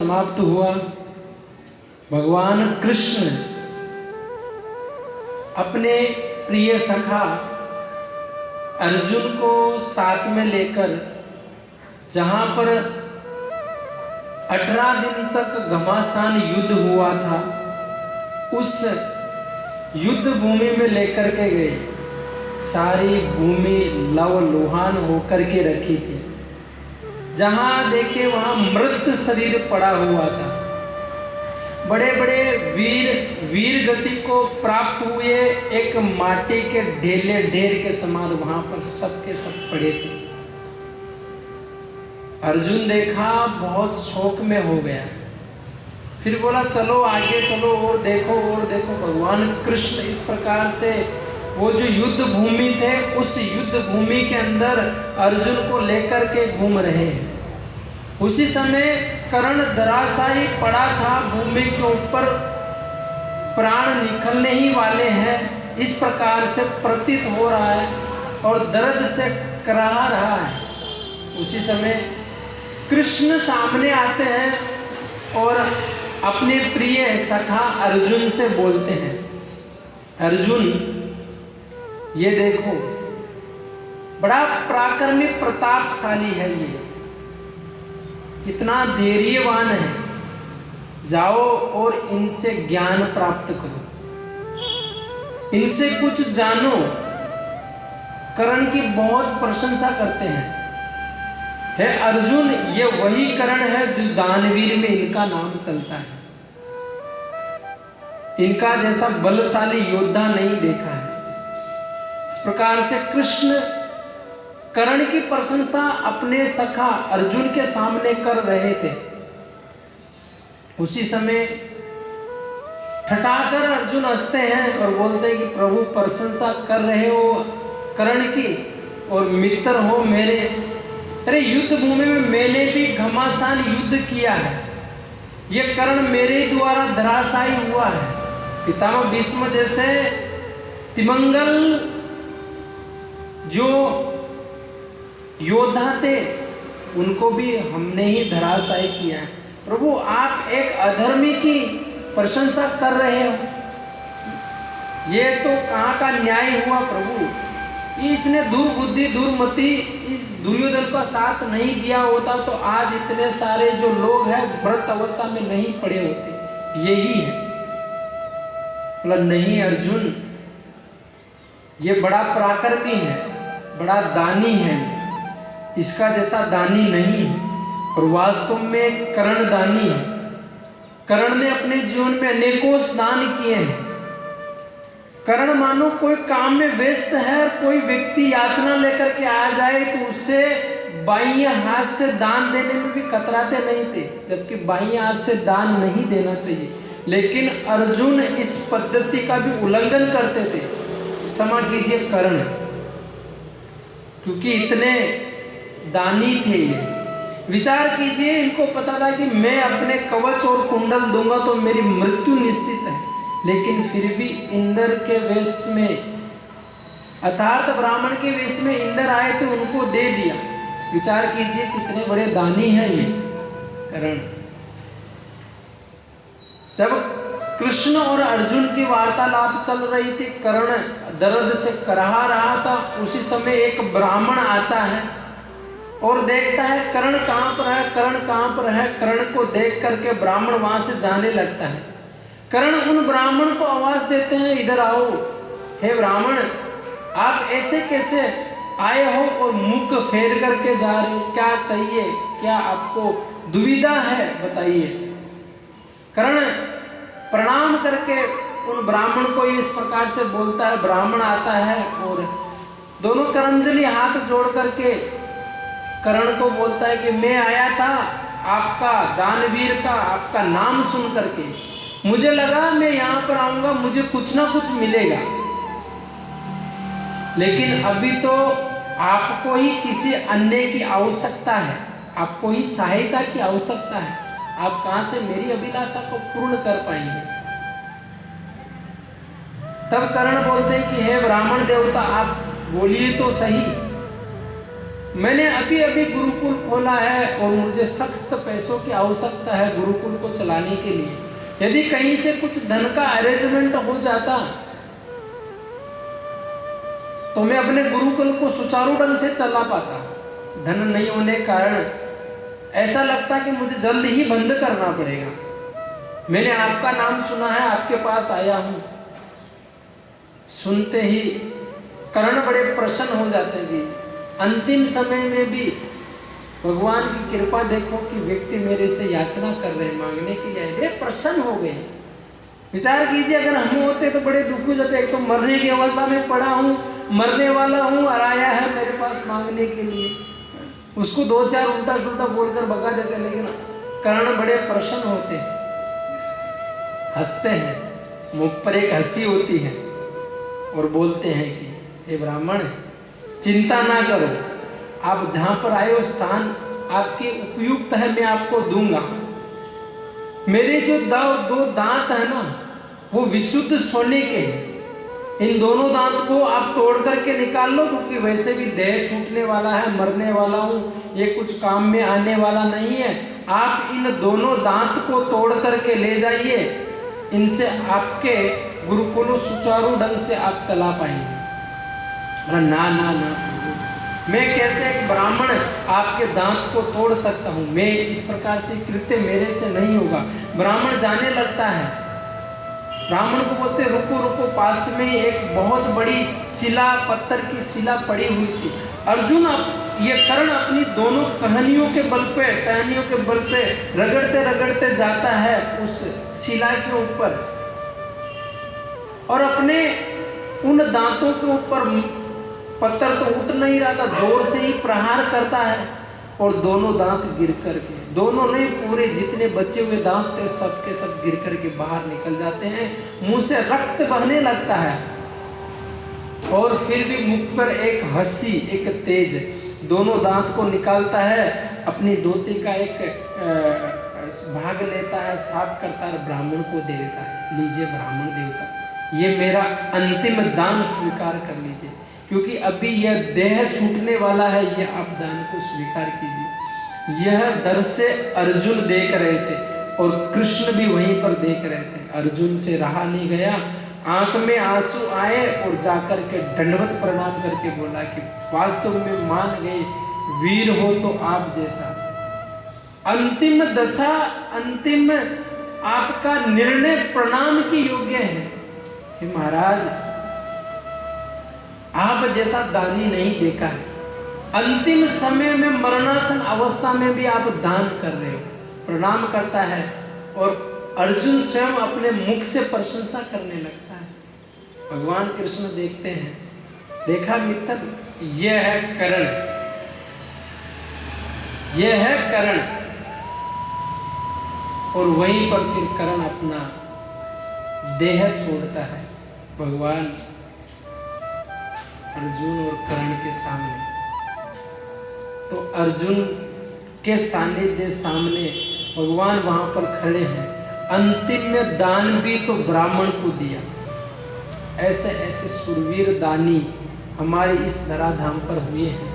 समाप्त हुआ। भगवान कृष्ण अपने प्रिय सखा अर्जुन को साथ में लेकर, जहां पर 18 दिन तक घमासान युद्ध हुआ था, उस युद्ध भूमि में लेकर के गए। सारी भूमि लवलोहान होकर के रखी थी। जहां देखे वहां मृत शरीर पड़ा हुआ था। बड़े बड़े वीर गति को प्राप्त हुए एक माटी के ढेर के समान वहां पर सबके सब पड़े थे। अर्जुन देखा, बहुत शोक में हो गया। फिर बोला चलो आगे चलो और देखो और देखो। भगवान कृष्ण इस प्रकार से वो जो युद्ध भूमि थे, उस युद्ध भूमि के अंदर अर्जुन को लेकर के घूम रहे हैं। उसी समय कर्ण धराशायी पड़ा था भूमि के ऊपर, प्राण निकलने ही वाले हैं, इस प्रकार से प्रतीत हो रहा है और दर्द से कराह रहा है। उसी समय कृष्ण सामने आते हैं और अपने प्रिय सखा अर्जुन से बोलते हैं, अर्जुन ये देखो, बड़ा पराक्रमी प्रतापशाली है, ये कितना धैर्यवान है, जाओ और इनसे ज्ञान प्राप्त करो, इनसे कुछ जानो। कर्ण की बहुत प्रशंसा करते हैं, हे अर्जुन ये वही कर्ण है जो दानवीर में इनका नाम चलता है, इनका जैसा बलशाली योद्धा नहीं देखा है। इस प्रकार से कृष्ण कर्ण की प्रशंसा अपने सखा अर्जुन के सामने कर रहे थे। उसी समय ठठाकर अर्जुन हंसते हैं और बोलते हैं कि प्रभु प्रशंसा कर रहे हो कर्ण की और मित्र हो मेरे। अरे युद्ध भूमि में मैंने भी घमासान युद्ध किया है, ये कर्ण मेरे द्वारा धराशायी हुआ है। पितामह भीष्म जैसे तिमंगल जो योद्धा थे उनको भी हमने ही धराशायी किया है। प्रभु आप एक अधर्मी की प्रशंसा कर रहे हो, ये तो कहाँ का न्याय हुआ प्रभु। इसने दुर्बुद्धि दुर्मति इस दुर्योधन का साथ नहीं दिया होता तो आज इतने सारे जो लोग हैं मृत अवस्था में नहीं पड़े होते, यही है। बोला नहीं अर्जुन, ये बड़ा पराक्रमी है, बड़ा दानी है, इसका जैसा दानी नहीं है। और वास्तव में कर्ण दानी है। कर्ण ने अपने जीवन में अनेकों दान किए हैं। कर्ण मानो कोई काम में व्यस्त है और कोई व्यक्ति याचना लेकर के आ जाए तो उससे बाईं हाथ से दान देने में भी कतराते नहीं थे, जबकि बाईं हाथ से दान नहीं देना चाहिए। लेकिन अर्जुन इस पद्धति का भी उल्लंघन करते थे। क्षमा कीजिए कर्ण, क्योंकि इतने दानी थे ये। विचार कीजिए, इनको पता था कि मैं अपने कवच और कुंडल दूंगा तो मेरी मृत्यु निश्चित है, लेकिन फिर भी इंद्र के वेश में, अर्थात ब्राह्मण के वेश में इंद्र आए तो उनको दे दिया। विचार कीजिए कितने बड़े दानी हैं ये कर्ण। जब कृष्ण और अर्जुन की वार्तालाप चल रही थी, कर्ण दर्द से कराह रहा था, उसी समय एक ब्राह्मण आता है और देखता है कर्ण कहाँ पर है, कर्ण कहाँ पर है। कर्ण को देख करके ब्राह्मण वहां से जाने लगता है। कर्ण उन ब्राह्मण को आवाज देते हैं, इधर आओ। हे ब्राह्मण, आप ऐसे कैसे आए हो और मुख फेर करके जा रहे हो? क्या चाहिए, क्या आपको दुविधा है, बताइए। कर्ण प्रणाम करके उन ब्राह्मण को इस प्रकार से बोलता है। ब्राह्मण आता है और दोनों करंजलि हाथ जोड़ करके कर्ण को बोलता है कि मैं आया था आपका दानवीर का, आपका नाम सुन करके। मुझे लगा मैं यहाँ पर आऊँगा, मुझे कुछ ना कुछ मिलेगा, लेकिन अभी तो आपको ही किसी अन्य की आवश्यकता है, आपको ही सहायता की आवश्यकता है। आप कहाँ से मेरी अभिलाषा को पूर्ण कर पाएंगे? तब कर्ण बोलते हैं कि हे ब्राह्मण देवता, आप बोलिए तो सही, मैंने अभी अभी गुरुकुल खोला है और मुझे सख्त पैसों की आवश्यकता है गुरुकुल को चलाने के लिए। यदि कहीं से कुछ धन का अरेंजमेंट हो जाता तो मैं अपने गुरुकुल को सुचारू ढंग से चला पाता। धन नहीं होने के कारण ऐसा लगता कि मुझे जल्द ही बंद करना पड़ेगा। मैंने आपका नाम सुना है, आपके पास आया हूं। सुनते ही कर्ण बड़े प्रसन्न हो जाते हैं कि अंतिम समय में भी भगवान की कृपा देखो कि व्यक्ति मेरे से याचना कर रहे हैं, मांगने के लिए आए, बड़े प्रसन्न हो गए। विचार कीजिए, अगर हम होते तो बड़े दुख हो जाते। एक तो मरने की अवस्था में पड़ा हूं, मरने वाला हूं, और आया है मेरे पास मांगने के लिए। उसको दो चार उल्टा सुल्टा बोलकर भगा देते, लेकिन कर्ण बड़े प्रसन्न होते, हंसते हैं, मुख पर एक हंसी होती है और बोलते हैं कि हे ब्राह्मण, चिंता ना करो, आप जहां पर आए हो स्थान आपके उपयुक्त है, मैं आपको दूंगा। मेरे जो दो दांत है ना, वो विशुद्ध सोने के हैं। इन दोनों दांत को आप तोड़ करके निकाल लो, क्योंकि वैसे भी देह छूटने वाला है, मरने वाला हूं, ये कुछ काम में आने वाला नहीं है। आप इन दोनों दांत को तोड़ करके ले जाइए, इनसे आपके गुरुकुल सुचारू ढंग से आप चला पाएंगे। ना ना ना, मैं कैसे एक ब्राह्मण आपके दांत को तोड़ सकता हूं? मैं इस प्रकार से कृत्य मेरे से नहीं होगा। ब्राह्मण जाने लगता है, ब्राह्मण को बोलते रुको रुको, पास में एक बहुत बड़ी शिला, पत्थर की शिला पड़ी हुई थी। अर्जुन ये कर्ण अपनी दोनों टहनियों के बल पे रगड़ते रगड़ते जाता है उस शिला के ऊपर, और अपने उन दांतों के ऊपर, पत्थर तो उठ नहीं रहा था, जोर से ही प्रहार करता है, और दोनों दांत गिर करके, दोनों नहीं पूरे जितने बचे हुए दांत थे सबके सब गिर करके बाहर निकल जाते हैं। मुंह से रक्त बहने लगता है, और फिर भी मुख पर एक हंसी, एक तेज, दोनों दांत को निकालता है, अपनी धोती का एक भाग लेता है, साफ करता है, ब्राह्मण को दे देता है। लीजिए ब्राह्मण देवता, ये मेरा अंतिम दान स्वीकार कर लीजिए, क्योंकि अभी यह देह छूटने वाला है, यह आप दान को स्वीकार कीजिए। यह दर से अर्जुन देख रहे थे और कृष्ण भी वहीं पर देख रहे थे। अर्जुन से रहा नहीं गया, आंख में आंसू आए और जाकर के दंडवत प्रणाम करके बोला कि वास्तव में मान गए, वीर हो तो आप जैसा। अंतिम दशा, अंतिम आपका निर्णय प्रणाम की योग्य है। कि महाराज, आप जैसा दानी नहीं देखा है। अंतिम समय में मरणासन अवस्था में भी आप दान कर रहे हो। प्रणाम करता है और अर्जुन स्वयं अपने मुख से प्रशंसा करने लगता है। भगवान कृष्ण देखते हैं, देखा मित्र, यह है कर्ण, यह है कर्ण। और वहीं पर फिर कर्ण अपना देह छोड़ता है भगवान अर्जुन और कर्ण के सामने। तो अर्जुन के सानिध्य सामने भगवान वहां पर खड़े हैं। अंतिम में दान भी तो ब्राह्मण को दिया। ऐसे ऐसे सुरवीर दानी हमारे इस धराधाम पर हुए हैं।